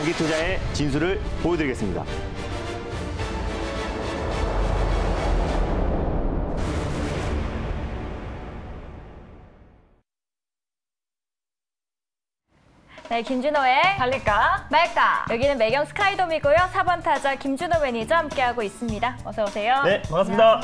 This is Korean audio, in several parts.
장기 투자의 진수를 보여드리겠습니다. 네, 김준호의 달릴까 말까. 여기는 매경 스카이돔이고요. 4번 타자 김준호 매니저 함께하고 있습니다. 어서 오세요. 네, 반갑습니다.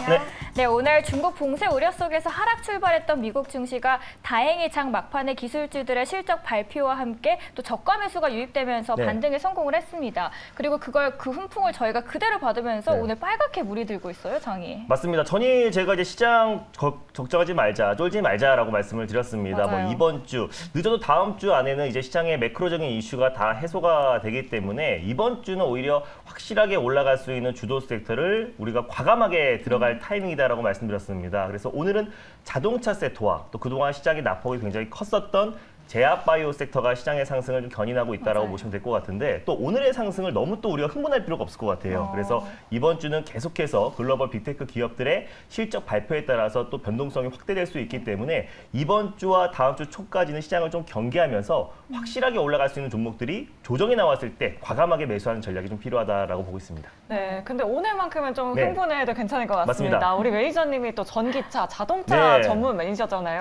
네, 오늘 중국 봉쇄 우려 속에서 하락 출발했던 미국 증시가 다행히 장 막판에 기술주들의 실적 발표와 함께 또 저가 매수가 유입되면서 반등에 성공을 했습니다. 그리고 그 훈풍을 저희가 그대로 받으면서 오늘 빨갛게 물이 들고 있어요, 장이. 맞습니다. 전일 제가 이제 시장 걱정하지 말자, 쫄지 말자라고 말씀을 드렸습니다. 뭐 이번 주, 늦어도 다음 주 안에는 이제 시장의 매크로적인 이슈가 다 해소가 되기 때문에 이번 주는 오히려 확실하게 올라갈 수 있는 주도 섹터를 우리가 과감하게 들어갈 타이밍이다라고 말씀드렸습니다. 그래서 오늘은 자동차 섹터와 또 그동안 시장의 낙폭이 굉장히 컸었던 제약바이오 섹터가 시장의 상승을 좀 견인하고 있다라고 보시면 될 것 같은데 또 오늘의 상승을 너무 또 우리가 흥분할 필요가 없을 것 같아요. 그래서 이번 주는 계속해서 글로벌 빅테크 기업들의 실적 발표에 따라서 또 변동성이 확대될 수 있기 때문에 이번 주와 다음 주 초까지는 시장을 좀 경계하면서 확실하게 올라갈 수 있는 종목들이 조정이 나왔을 때 과감하게 매수하는 전략이 좀 필요하다라고 보고 있습니다. 네, 근데 오늘만큼은 좀 흥분해도 괜찮을 것 같습니다. 맞습니다. 우리 매니저님이 또 전기차, 자동차 전문 매니저잖아요.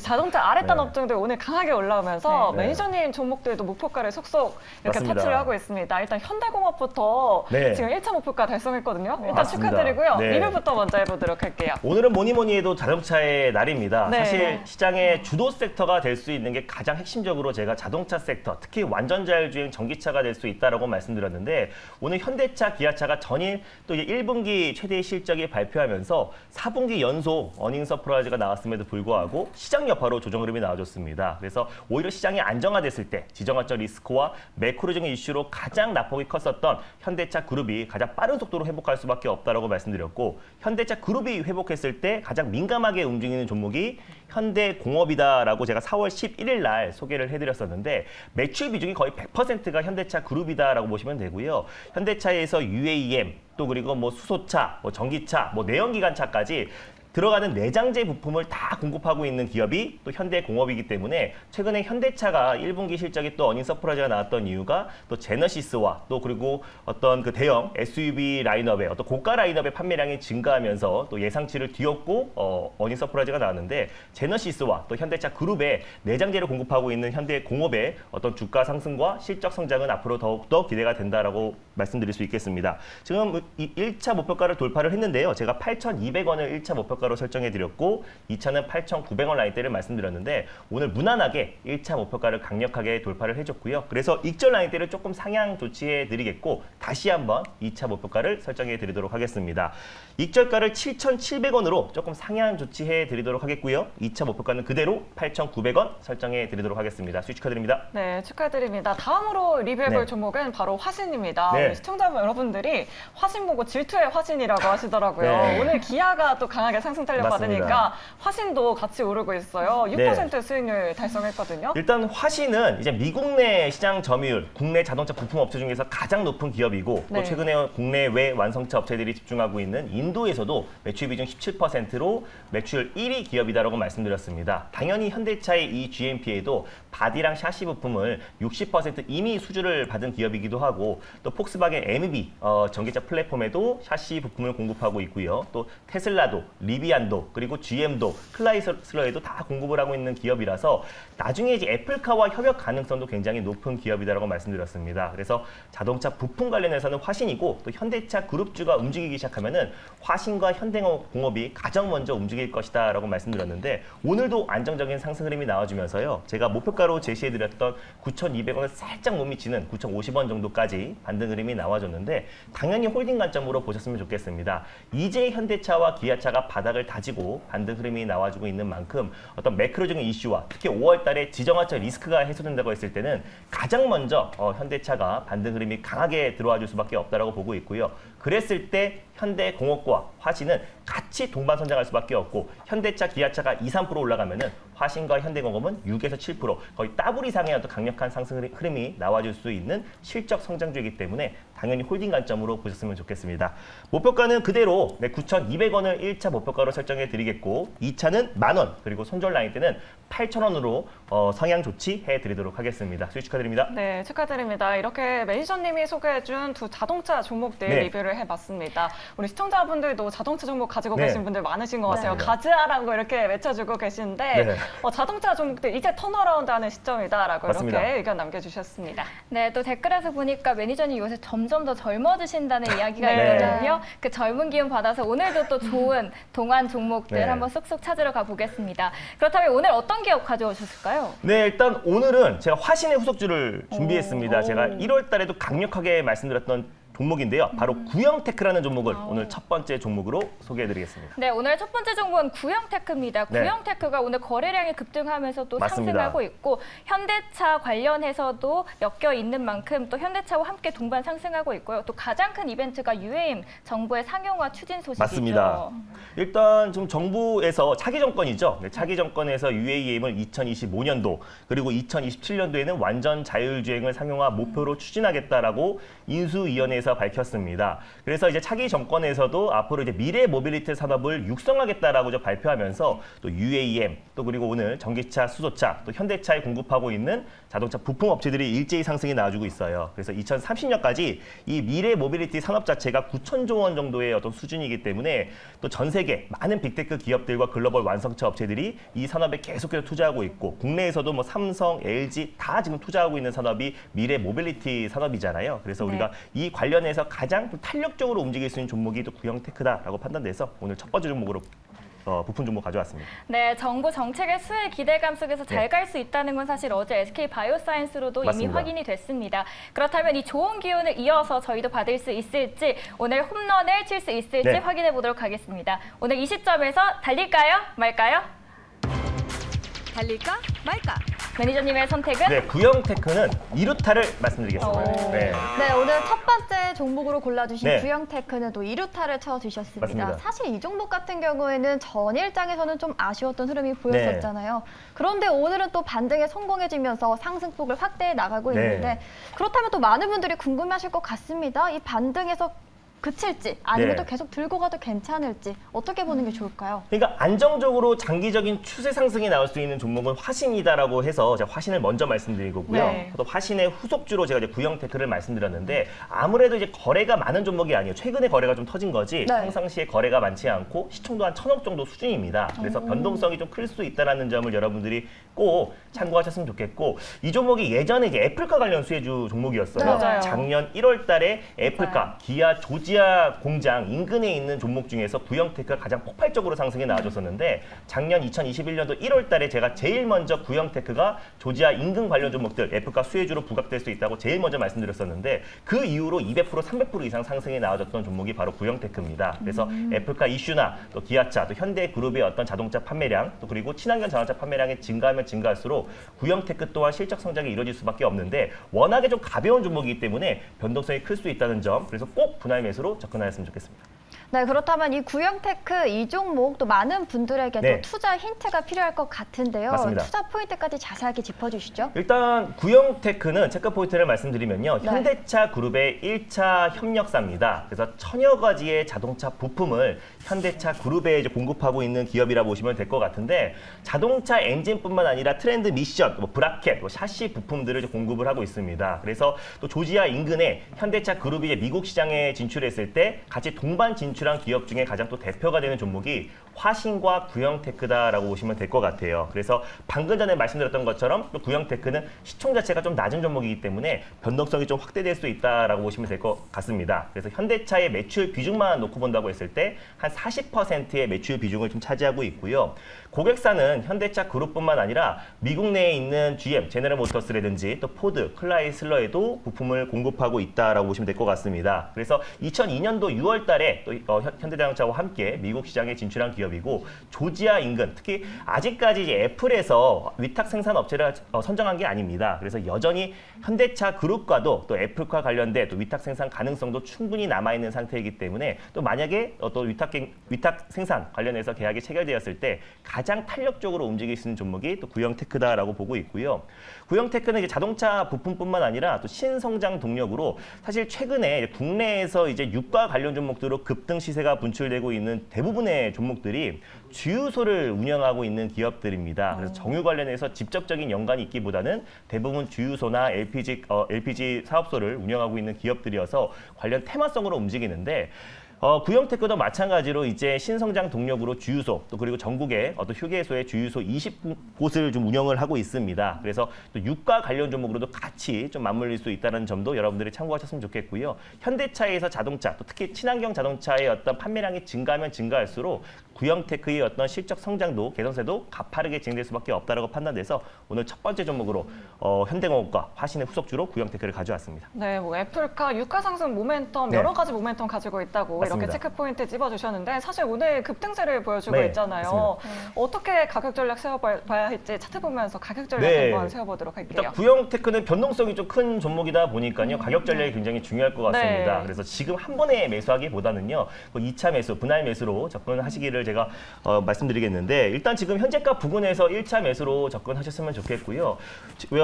자동차 아랫단 업종들 오늘 강하게 올라오면서 매니저님 종목들도 목표가를 속속 이렇게 맞습니다. 터치를 하고 있습니다. 일단 현대공업부터 지금 1차 목표가 달성했거든요. 일단 맞습니다. 축하드리고요. 리뷰부터 먼저 해보도록 할게요. 오늘은 뭐니 해도 자동차의 날입니다. 사실 시장의 주도 섹터가 될 수 있는 게 가장 핵심적으로 제가 자동차 섹터, 특히 완전자율주행 전기차가 될 수 있다고 말씀드렸는데 오늘 현대차, 기아차가 전일 또 이제 1분기 최대 실적이 발표하면서 4분기 연속 어닝 서프라이즈가 나왔음에도 불구하고 시장 여파로 조정 흐름이 나와줬습니다. 그래서 오히려 시장이 안정화됐을 때 지정학적 리스크와 매크로적인 이슈로 가장 낙폭이 컸었던 현대차 그룹이 가장 빠른 속도로 회복할 수밖에 없다라고 말씀드렸고 현대차 그룹이 회복했을 때 가장 민감하게 움직이는 종목이 현대공업이다라고 제가 4월 11일 날 소개를 해드렸었는데 매출 비중이 거의 100%가 현대차 그룹이다라고 보시면 되고요. 현대차에서 UAM 또 그리고 뭐 수소차, 뭐 전기차, 뭐 내연기관차까지 들어가는 내장재 부품을 다 공급하고 있는 기업이 또 현대공업이기 때문에 최근에 현대차가 1분기 실적이 또 어닝 서프라이즈가 나왔던 이유가 또 제너시스와 또 그리고 어떤 그 대형 SUV 라인업의 어떤 고가 라인업의 판매량이 증가하면서 또 예상치를 뒤엎고 어닝 서프라이즈가 나왔는데 제너시스와 또 현대차 그룹의 내장재를 공급하고 있는 현대공업의 어떤 주가 상승과 실적 성장은 앞으로 더욱더 기대가 된다라고 말씀드릴 수 있겠습니다. 지금 1차 목표가를 돌파를 했는데요. 제가 8,200원을 1차 목표가 로 설정해드렸고 2차는 8,900원 라인대를 말씀드렸는데 오늘 무난하게 1차 목표가를 강력하게 돌파를 해줬고요. 그래서 익절 라인대를 조금 상향 조치해드리겠고 다시 한번 2차 목표가를 설정해드리도록 하겠습니다. 익절가를 7,700원으로 조금 상향 조치해드리도록 하겠고요. 2차 목표가는 그대로 8,900원 설정해드리도록 하겠습니다. 수익 축하드립니다. 네, 축하드립니다. 다음으로 리뷰해볼 종목은 바로 화신입니다. 우리 시청자 여러분들이 화신 보고 질투의 화신이라고 하시더라고요. 오늘 기아가 또 강하게 상승 탄력 받으니까 화신도 같이 오르고 있어요. 6% 수익률 달성했거든요. 일단 화신은 이제 미국 내 시장 점유율, 국내 자동차 부품 업체 중에서 가장 높은 기업이고 또 최근에 국내외 완성차 업체들이 집중하고 있는 인도에서도 매출 비중 17%로 매출 1위 기업이다라고 말씀드렸습니다. 당연히 현대차의 이 GMP에도 바디랑 샤시 부품을 60% 이미 수주를 받은 기업이기도 하고 또 폭스바겐 MEB 전기차 플랫폼에도 샤시 부품을 공급하고 있고요. 또 테슬라도 리비안도 그리고 GM도 클라이슬러에도 다 공급을 하고 있는 기업이라서 나중에 이제 애플카와 협력 가능성도 굉장히 높은 기업이다라고 말씀드렸습니다. 그래서 자동차 부품 관련해서는 화신이고 또 현대차 그룹주가 움직이기 시작하면은 화신과 현대공업이 가장 먼저 움직일 것이다라고 말씀드렸는데 오늘도 안정적인 상승 흐름이 나와주면서요. 제가 목표가로 제시해드렸던 9,200원을 살짝 못 미치는 9,050원 정도까지 반등 흐름이 나와줬는데 당연히 홀딩 관점으로 보셨으면 좋겠습니다. 이제 현대차와 기아차가 바닥을 다지고 반등 흐름이 나와주고 있는 만큼 어떤 매크로적인 이슈와 특히 5월 달에 지정학적 리스크가 해소된다고 했을 때는 가장 먼저 현대차가 반등 흐름이 강하게 들어와 줄 수밖에 없다라고 보고 있고요. 그랬을 때 현대공업과 화신은 같이 동반 선장할 수밖에 없고 현대차, 기아차가 2, 3% 올라가면은 화신과 현대공업은 6에서 7%, 거의 더블 이상의 어떤 강력한 상승 흐름이 나와줄 수 있는 실적 성장주이기 때문에 당연히 홀딩 관점으로 보셨으면 좋겠습니다. 목표가는 그대로 9,200원을 1차 목표가로 설정해 드리겠고 2차는 10,000원, 그리고 손절 라인 때는 8,000원으로 성향 조치해 드리도록 하겠습니다. 수익 축하드립니다. 네, 축하드립니다. 이렇게 매니저님이 소개해준 두 자동차 종목들 리뷰를 해봤습니다. 우리 시청자분들도 자동차 종목 가지고 계신 분들 많으신 것 같아요. 가즈아라고 이렇게 외쳐주고 계시는데 자동차 종목들 이제 턴어라운드하는 시점이다라고 맞습니다. 이렇게 의견 남겨주셨습니다. 네, 또 댓글에서 보니까 매니저님 요새 점점 더 젊어지신다는 이야기가 있거든요. 그 젊은 기운 받아서 오늘도 또 좋은 동안 종목들 한번 쏙쏙 찾으러 가보겠습니다. 그렇다면 오늘 어떤 기업 가져오셨을까요? 네, 일단 오늘은 제가 화신의 후속주를 준비했습니다. 제가 1월 달에도 강력하게 말씀드렸던 종목인데요. 바로 구형테크라는 종목을 오늘 첫 번째 종목으로 소개해드리겠습니다. 네, 오늘 첫 번째 종목은 구형테크입니다. 구형테크가 오늘 거래량이 급등하면서 또 맞습니다. 상승하고 있고 현대차 관련해서도 엮여 있는 만큼 또 현대차와 함께 동반 상승하고 있고요. 또 가장 큰 이벤트가 UAM 정부의 상용화 추진 소식이죠. 맞습니다. 일단 지금 정부에서 차기 정권이죠. 차기 정권에서 UAM을 2025년도 그리고 2027년도에는 완전 자율주행을 상용화 목표로 추진하겠다라고 인수위원회에서 밝혔습니다. 그래서 이제 차기 정권에서도 앞으로 이제 미래 모빌리티 산업을 육성하겠다라고 발표하면서 또 UAM 또 그리고 오늘 전기차, 수소차 또 현대차에 공급하고 있는 자동차 부품 업체들이 일제히 상승이 나와주고 있어요. 그래서 2030년까지 이 미래 모빌리티 산업 자체가 9,000조 원 정도의 어떤 수준이기 때문에 또 전 세계 많은 빅테크 기업들과 글로벌 완성차 업체들이 이 산업에 계속해서 투자하고 있고 국내에서도 뭐 삼성, LG 다 지금 투자하고 있는 산업이 미래 모빌리티 산업이잖아요. 그래서 우리가 이 관련해서 가장 좀 탄력적으로 움직일 수 있는 종목이 또 구형테크다라고 판단돼서 오늘 첫 번째 종목으로 부품 종목 가져왔습니다. 네, 정부 정책의 수혜 기대감 속에서 잘 갈 수 있다는 건 사실 어제 SK 바이오사이언스로도 맞습니다. 이미 확인이 됐습니다. 그렇다면 이 좋은 기운을 이어서 저희도 받을 수 있을지 오늘 홈런을 칠 수 있을지 확인해 보도록 하겠습니다. 오늘 이 시점에서 달릴까요? 말까요? 달릴까 말까? 매니저님의 선택은? 네, 구형테크는 2루타를 말씀드리겠습니다. 네, 오늘 첫 번째 종목으로 골라주신 네. 구형테크는 또 2루타를 쳐주셨습니다. 맞습니다. 사실 이 종목 같은 경우에는 전일장에서는 좀 아쉬웠던 흐름이 보였었잖아요. 그런데 오늘은 또 반등에 성공해지면서 상승폭을 확대해 나가고 있는데 그렇다면 또 많은 분들이 궁금해하실 것 같습니다. 이 반등에서 그칠지 아니면 또 계속 들고 가도 괜찮을지 어떻게 보는 게 좋을까요? 그러니까 안정적으로 장기적인 추세 상승이 나올 수 있는 종목은 화신이다라고 해서 제가 화신을 먼저 말씀드린 거고요. 또 화신의 후속주로 제가 이제 구형테크를 말씀드렸는데 아무래도 이제 거래가 많은 종목이 아니에요. 최근에 거래가 좀 터진 거지 평상시에 거래가 많지 않고 시총도 한 1,000억 정도 수준입니다. 그래서 변동성이 좀 클 수 있다는 점을 여러분들이 꼭 참고하셨으면 좋겠고 이 종목이 예전에 이제 애플카 관련 수혜주 종목이었어요. 작년 1월 달에 애플카, 기아, 조지아 공장 인근에 있는 종목 중에서 구형테크가 가장 폭발적으로 상승해 나와줬었는데 작년 2021년도 1월 달에 제가 제일 먼저 구형테크가 조지아 인근 관련 종목들 애플카 수혜주로 부각될 수 있다고 제일 먼저 말씀드렸었는데 그 이후로 200%, 300% 이상 상승해 나와줬던 종목이 바로 구형테크입니다. 그래서 애플카 이슈나 또 기아차, 또 현대그룹의 어떤 자동차 판매량, 또 그리고 친환경 자동차 판매량이 증가하면 증가할수록 구형테크 또한 실적 성장이 이루어질 수밖에 없는데 워낙에 좀 가벼운 종목이기 때문에 변동성이 클 수 있다는 점, 그래서 꼭 분할 매수로 접근하였으면 좋겠습니다. 네, 그렇다면 이 구형테크 이 종목 또 많은 분들에게도 투자 힌트가 필요할 것 같은데요. 맞습니다. 투자 포인트까지 자세하게 짚어주시죠. 일단 구형테크는 체크 포인트를 말씀드리면요. 현대차 그룹의 1차 협력사입니다. 그래서 천여 가지의 자동차 부품을 현대차 그룹에 이제 공급하고 있는 기업이라 보시면 될 것 같은데 자동차 엔진뿐만 아니라 트렌드 미션, 뭐 브라켓, 뭐 샤시 부품들을 이제 공급을 하고 있습니다. 그래서 또 조지아 인근에 현대차 그룹이 이제 미국 시장에 진출했을 때 같이 동반 진출한 기업 중에 가장 또 대표가 되는 종목이 화신과 구형테크다라고 보시면 될 것 같아요. 그래서 방금 전에 말씀드렸던 것처럼 또 구형테크는 시총 자체가 좀 낮은 종목이기 때문에 변동성이 좀 확대될 수 있다라고 보시면 될 것 같습니다. 그래서 현대차의 매출 비중만 놓고 본다고 했을 때 한 40%의 매출 비중을 좀 차지하고 있고요. 고객사는 현대차 그룹뿐만 아니라 미국 내에 있는 GM, 제너럴 모터스라든지 또 포드, 클라이슬러에도 부품을 공급하고 있다라고 보시면 될 것 같습니다. 그래서 2002년도 6월 달에 또 현대자동차와 함께 미국 시장에 진출한 기업 기업이고 조지아 인근, 특히 아직까지 이제 애플에서 위탁 생산 업체를 선정한 게 아닙니다. 그래서 여전히 현대차 그룹과도 또 애플과 관련된 또 위탁 생산 가능성도 충분히 남아있는 상태이기 때문에 또 만약에 또 위탁 생산 관련해서 계약이 체결되었을 때 가장 탄력적으로 움직일 수 있는 종목이 또 구형테크다라고 보고 있고요. 구형테크는 이제 자동차 부품뿐만 아니라 또 신성장 동력으로 사실 최근에 국내에서 이제 유가 관련 종목들로 급등 시세가 분출되고 있는 대부분의 종목들이 주유소를 운영하고 있는 기업들입니다. 그래서 정유 관련해서 직접적인 연관이 있기보다는 대부분 주유소나 LPG 사업소를 운영하고 있는 기업들이어서 관련 테마성으로 움직이는데 구형테크도 마찬가지로 이제 신성장 동력으로 주유소 또 그리고 전국의 휴게소의 주유소 20곳을 좀 운영을 하고 있습니다. 그래서 또 유가 관련 종목으로도 같이 좀 맞물릴 수 있다는 점도 여러분들이 참고하셨으면 좋겠고요. 현대차에서 자동차 또 특히 친환경 자동차의 어떤 판매량이 증가하면 증가할수록 구형테크의 어떤 실적 성장도 개선세도 가파르게 진행될 수밖에 없다라고 판단돼서 오늘 첫 번째 종목으로 현대공업과 화신의 후속주로 구형테크를 가져왔습니다. 네, 뭐 애플카 유가 상승 모멘텀 여러 가지 모멘텀 가지고 있다고 맞습니다. 이렇게 체크 포인트 찝어주셨는데 사실 오늘 급등세를 보여주고 있잖아요. 어떻게 가격 전략 세워봐야 할지 차트 보면서 가격 전략 한번 세워보도록 할게요. 일단 구형테크는 변동성이 좀 큰 종목이다 보니까요. 가격 전략이 굉장히 중요할 것 같습니다. 그래서 지금 한 번에 매수하기보다는요. 2차 매수, 분할 매수로 접근하시기를 제가 말씀드리겠는데 일단 지금 현재가 부근에서 1차 매수로 접근하셨으면 좋겠고요.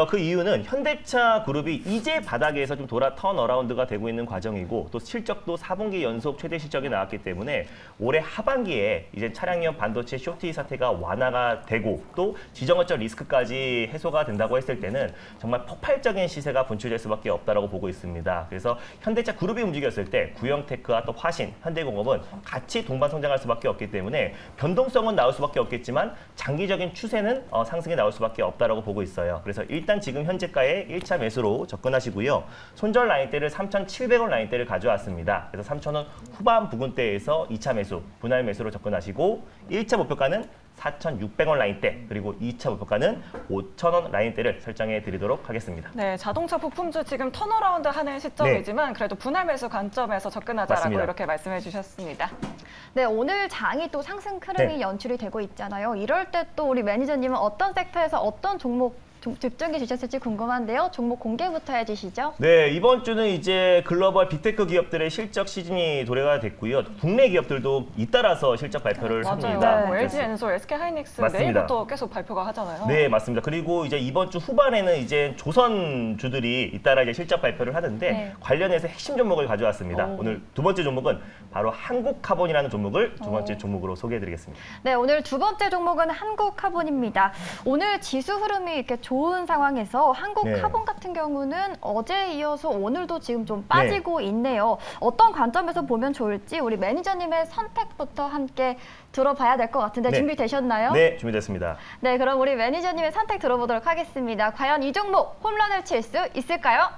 그 이유는 현대차 그룹이 이제 바닥에서 좀 턴어라운드가 되고 있는 과정이고 또 실적도 4분기 연속 최대 실적이 나왔기 때문에 올해 하반기에 이제 차량용 반도체 쇼티 사태가 완화가 되고 또 지정학적 리스크까지 해소가 된다고 했을 때는 정말 폭발적인 시세가 분출될 수밖에 없다라고 보고 있습니다. 그래서 현대차 그룹이 움직였을 때 구형테크와 또 화신, 현대공업은 같이 동반 성장할 수밖에 없기 때문에 변동성은 나올 수밖에 없겠지만 장기적인 추세는 상승에 나올 수밖에 없다라고 보고 있어요. 그래서 일단 지금 현재가의 1차 매수로 접근하시고요. 손절 라인대를 3,700원 라인대를 가져왔습니다. 그래서 3,000원 후반 부근대에서 2차 매수, 분할 매수로 접근하시고 1차 목표가는 4,600원 라인대 그리고 2차 목표가는 5,000원 라인대를 설정해 드리도록 하겠습니다. 네, 자동차 부품주 지금 턴어라운드 하는 시점이지만 그래도 분할 매수 관점에서 접근하자라고 맞습니다. 이렇게 말씀해 주셨습니다. 네, 오늘 장이 또 상승 흐름이 연출이 되고 있잖아요. 이럴 때 또 우리 매니저님은 어떤 섹터에서 어떤 종목 집중해 주셨을지 궁금한데요. 종목 공개부터 해주시죠. 네, 이번 주는 이제 글로벌 빅테크 기업들의 실적 시즌이 도래가 됐고요. 국내 기업들도 잇따라서 실적 발표를 합니다. 뭐 LG 엔솔, SK 하이닉스 내일부터 계속 발표가 하잖아요. 네, 맞습니다. 그리고 이제 이번 주 후반에는 이제 조선주들이 잇따라 이제 실적 발표를 하는데 관련해서 핵심 종목을 가져왔습니다. 오늘 두 번째 종목은 바로 한국카본이라는 종목을 두 번째 종목으로 소개해드리겠습니다. 네, 오늘 두 번째 종목은 한국카본입니다. 오늘 지수 흐름이 이렇게 좋은 상황에서 한국카본 같은 경우는 어제에 이어서 오늘도 지금 좀 빠지고 있네요. 어떤 관점에서 보면 좋을지 우리 매니저님의 선택부터 함께 들어봐야 될 것 같은데 준비되셨나요? 네, 준비됐습니다. 네, 그럼 우리 매니저님의 선택 들어보도록 하겠습니다. 과연 이 종목 홈런을 칠 수 있을까요?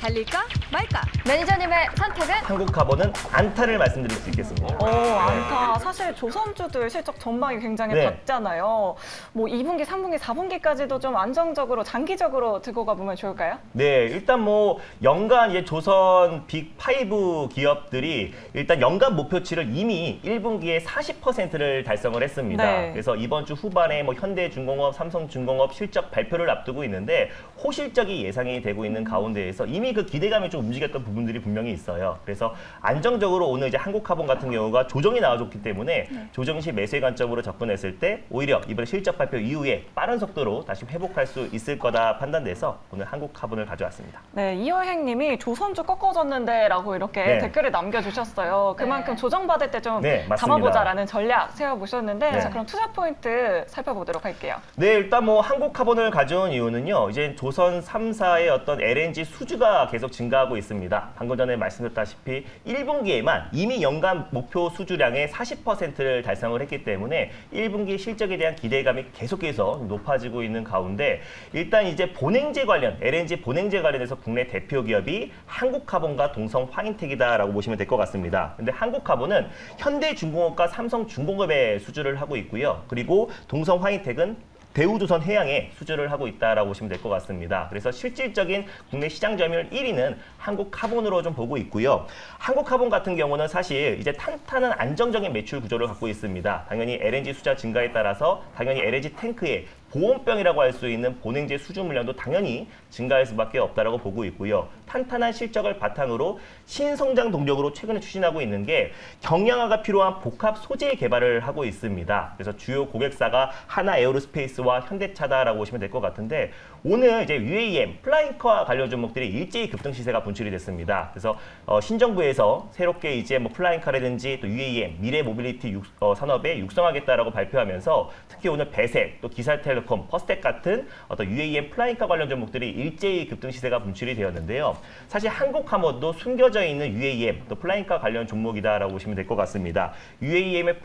달릴까 말까? 매니저님의 선택은? 한국카본은 안타를 말씀드릴 수 있겠습니다. 안타. 사실 조선주들 실적 전망이 굉장히 밝잖아요. 뭐 2분기, 3분기, 4분기까지도 좀 안정적으로 장기적으로 들고 가보면 좋을까요? 네, 일단 뭐 연간 이제 조선 빅5 기업들이 일단 연간 목표치를 이미 1분기에 40%를 달성을 했습니다. 그래서 이번 주 후반에 뭐 현대중공업, 삼성중공업 실적 발표를 앞두고 있는데 호실적이 예상이 되고 있는 가운데에서 이미 그 기대감이 좀 움직였던 부분들이 분명히 있어요. 그래서 안정적으로 오늘 이제 한국카본 같은 경우가 조정이 나와줬기 때문에 조정 시 매수의 관점으로 접근했을 때 오히려 이번에 실적 발표 이후에 빠른 속도로 다시 회복할 수 있을 거다 판단돼서 오늘 한국카본을 가져왔습니다. 네, 이효행님이 조선주 꺾어졌는데라고 이렇게 댓글을 남겨주셨어요. 그만큼 조정받을 때 좀 담아보자라는 전략 세워보셨는데 자, 그럼 투자 포인트 살펴보도록 할게요. 네, 일단 뭐 한국카본을 가져온 이유는요. 이제 조선 3사의 어떤 LNG 수주가 계속 증가하고 있습니다. 방금 전에 말씀드렸다시피 1분기에만 이미 연간 목표 수주량의 40%를 달성을 했기 때문에 1분기 실적에 대한 기대감이 계속해서 높아지고 있는 가운데 일단 이제 본행제 관련, LNG 본행제 관련해서 국내 대표 기업이 한국카본과 동성화인텍이다라고 보시면 될 것 같습니다. 근데 한국카본은 현대중공업과 삼성중공업에 수주를 하고 있고요. 그리고 동성화인텍은 대우조선 해양에 수주를 하고 있다라고 보시면 될 것 같습니다. 그래서 실질적인 국내 시장 점유율 1위는 한국카본으로 좀 보고 있고요. 한국카본 같은 경우는 사실 이제 탄탄한 안정적인 매출 구조를 갖고 있습니다. 당연히 LNG 수자 증가에 따라서 당연히 LNG 탱크에 보온병이라고 할 수 있는 본행제 수주 물량도 당연히 증가할 수밖에 없다라고 보고 있고요. 탄탄한 실적을 바탕으로 신성장 동력으로 최근에 추진하고 있는 게 경량화가 필요한 복합 소재 개발을 하고 있습니다. 그래서 주요 고객사가 하나 에어로스페이스와 현대차다라고 보시면 될 것 같은데 오늘 이제 UAM, 플라잉카와 관련 종목들이 일제히 급등 시세가 분출이 됐습니다. 그래서 신정부에서 새롭게 이제 뭐 플라잉카라든지 또 UAM, 미래 모빌리티 산업에 육성하겠다라고 발표하면서 특히 오늘 배색, 또 기살텔레콤, 퍼스텍 같은 어떤 UAM, 플라잉카 관련 종목들이 일제히 급등 시세가 분출이 되었는데요. 사실 한국화물도 숨겨져 있는 UAM, 또 플라잉카 관련 종목이다라고 보시면 될 것 같습니다. UAM의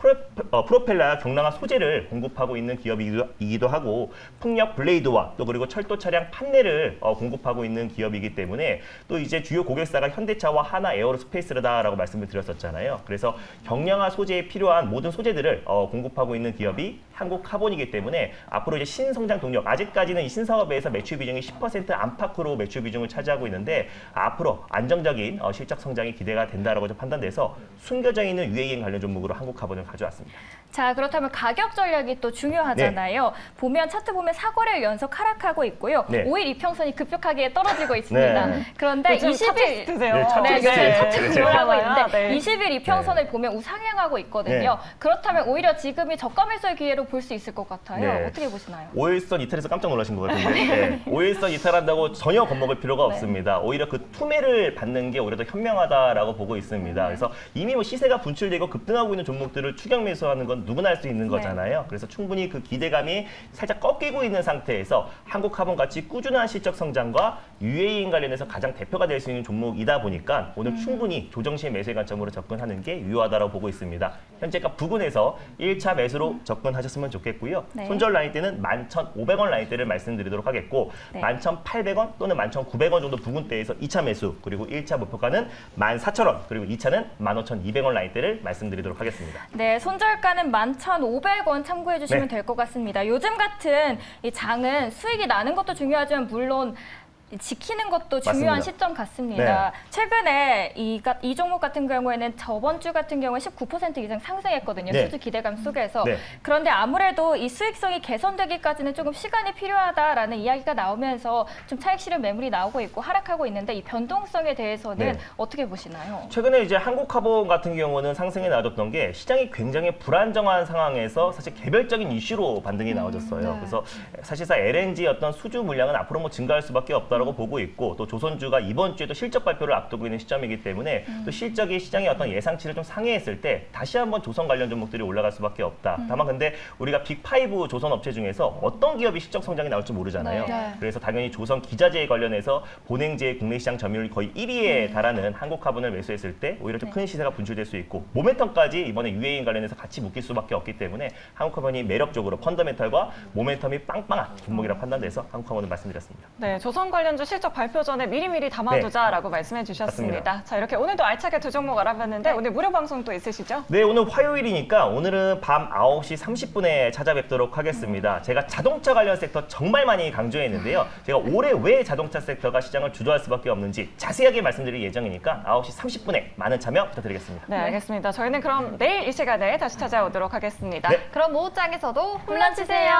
프로펠러 경량화 소재를 공급하고 있는 기업이기도 하고 풍력 블레이드와 또 그리고 철도 차량 판넬을 공급하고 있는 기업이기 때문에 또 이제 주요 고객사가 현대차와 하나 에어로스페이스라고 말씀을 드렸었잖아요. 그래서 경량화 소재에 필요한 모든 소재들을 공급하고 있는 기업이 한국카본이기 때문에 앞으로 이제 신성장 동력, 아직까지는 이 신사업에서 매출 비중이 10% 안팎으로 매출 비중을 차지하고 있는데 앞으로 안정적인 실적 성장이 기대가 된다라고 좀 판단돼서 숨겨져 있는 UAM 관련 종목으로 한국카본을 가져왔습니다. 자, 그렇다면 가격 전략이 또 중요하잖아요. 네. 보면 차트 보면 4거래일 연속 하락하고 있고요. 네. 5일 이평선이 급격하게 떨어지고 있습니다. 네. 그런데 20일 드세요. 네, 요즘 차트 중요하고 있는데 네. 20일 이평선을 보면 우상향하고 있거든요. 네. 그렇다면 오히려 지금이 저가 매수의 기회로 볼 수 있을 것 같아요. 네. 어떻게 보시나요? 5일선 이탈해서 깜짝 놀라신 것 같은데 네. 5일선 이탈한다고 전혀 겁먹을 필요가 없습니다. 오히려 그 투매를 받는 게 오히려 더 현명하다라고 보고 있습니다. 그래서 이미 뭐 시세가 분출되고 급등하고 있는 종목들을 추격 매수하는 건 누구나 할 수 있는 거잖아요. 그래서 충분히 그 기대감이 살짝 꺾이고 있는 상태에서 한국카본 같이 꾸준한 실적 성장과 UAM 관련해서 가장 대표가 될 수 있는 종목이다 보니까 오늘 충분히 조정시의 매수의 관점으로 접근하는 게 유효하다고 보고 있습니다. 현재가 부근에서 1차 매수로 접근하셨으면 좋겠고요. 네. 손절 라인대는 11,500원 라인대를 말씀드리도록 하겠고 네. 11,800원 또는 11,900원 정도 부근대에서 2차 매수 그리고 1차 목표가는 14,000원 그리고 2차는 15,200원 라인대를 말씀드리도록 하겠습니다. 네, 손절가는 11,500원 참고해 주시면 될 것 같습니다. 요즘 같은 이 장은 수익이 나는 것도 중요하지만 물론 지키는 것도 중요한 맞습니다. 시점 같습니다. 네. 최근에 이 종목 같은 경우에는 저번 주 같은 경우에 19% 이상 상승했거든요. 네. 수주 기대감 속에서. 네. 그런데 아무래도 이 수익성이 개선되기까지는 조금 시간이 필요하다라는 이야기가 나오면서 좀 차익 실현 매물이 나오고 있고 하락하고 있는데 이 변동성에 대해서는 네. 어떻게 보시나요? 최근에 이제 한국카본 같은 경우는 상승이 나와줬던 게 시장이 굉장히 불안정한 상황에서 사실 개별적인 이슈로 반등이 나와줬어요. 네. 그래서 사실상 LNG 어떤 수주 물량은 앞으로 뭐 증가할 수밖에 없다라고 보고 있고 또 조선주가 이번 주에도 실적 발표를 앞두고 있는 시점이기 때문에 또 실적이 시장의 어떤 예상치를 좀 상회했을 때 다시 한번 조선 관련 종목들이 올라갈 수밖에 없다. 다만 근데 우리가 빅5 조선 업체 중에서 어떤 기업이 실적 성장이 나올지 모르잖아요. 네. 그래서 당연히 조선 기자재 관련해서 본행제 국내 시장 점유율 거의 1위에 달하는 한국카본을 매수했을 때 오히려 좀 큰 시세가 분출될 수 있고 모멘텀까지 이번에 UAM 관련해서 같이 묶일 수밖에 없기 때문에 한국카본이 매력적으로 펀더멘털과 모멘텀이 빵빵한 종목이라 판단돼서 한국카본을 말씀드렸습니다. 네, 조선 관련주 실적 발표 전에 미리미리 담아두자라고 말씀해 주셨습니다. 맞습니다. 자, 이렇게 오늘도 알차게 두 종목 알아봤는데 오늘 무료 방송 또 있으시죠? 네, 오늘 화요일이니까 오늘은 밤 9시 30분에 찾아뵙도록 하겠습니다. 제가 자동차 관련 섹터 정말 많이 강조했는데요. 제가 올해 왜 자동차 섹터가 시장을 주도할 수밖에 없는지 자세하게 말씀드릴 예정이니까 9시 30분에 많은 참여 부탁드리겠습니다. 네, 알겠습니다. 저희는 그럼 내일 이 시간에 다시 찾아오도록 하겠습니다. 네. 그럼 모우장에서도 홈런 치세요.